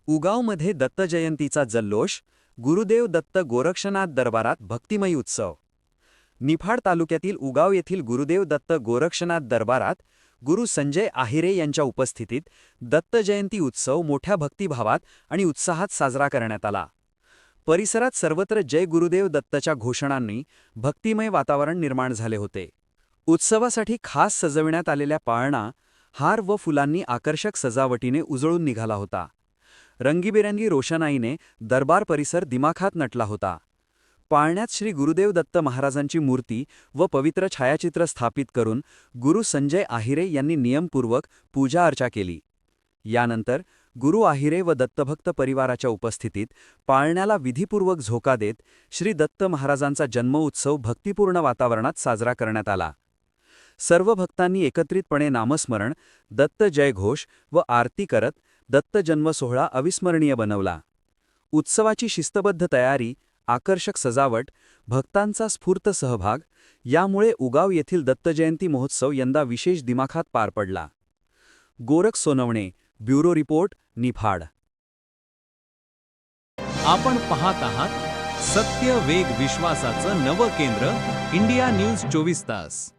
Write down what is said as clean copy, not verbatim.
उगावमध्ये दत्त जयंतीचा जल्लोष, गुरुदेव दत्त गोरक्षनाथ दरबारात भक्तिमयी उत्सव. निफाड तालुक्यातील उगाव येथील गुरुदेव दत्त गोरक्षनाथ दरबारात गुरु संजय आहिरे यांच्या उपस्थितीत दत्त जयंती उत्सव मोठ्या भक्तिभावात आणि उत्साहात साजरा करण्यात आला. परिसरात सर्वत्र जय गुरुदेव दत्तच्या घोषणांनी भक्तिमय वातावरण निर्माण झाले होते. उत्सवासाठी खास सजविण्यात आलेल्या पाळणा, हार व फुलांनी आकर्षक सजावटीने उजळून निघाला होता. रंगीबेरंगी रोषणाईने दरबार परिसर दिमाखात नटला होता. पाळण्यात श्री गुरुदेव दत्त महाराजांची मूर्ती व पवित्र छायाचित्र स्थापित करून गुरु संजय आहिरे यांनी नियमपूर्वक पूजा अर्चा केली. यानंतर गुरु आहिरे व दत्तभक्त परिवाराच्या उपस्थितीत पाळण्याला विधिपूर्वक झोका देत श्री दत्त महाराजांचा जन्मोत्सव भक्तिपूर्ण वातावरणात साजरा करण्यात आला. सर्व भक्तांनी एकत्रितपणे नामस्मरण, दत्त जयघोष व आरती करत दत्त जन्म सोहळा अविस्मरणीय बनवला. उत्सवाची शिस्तबद्ध तयारी, आकर्षक सजावट, भक्तांचा स्फूर्त सहभाग यामुळे उगाव येथील दत्तजयंती महोत्सव यंदा विशेष दिमाखात पार पडला. Gorakh Sonawane, bureau report, Niphad. आपण पाहत आहात सत्य वेग विश्वासाचं नवं केंद्र, इंडिया न्यूज 24 तास.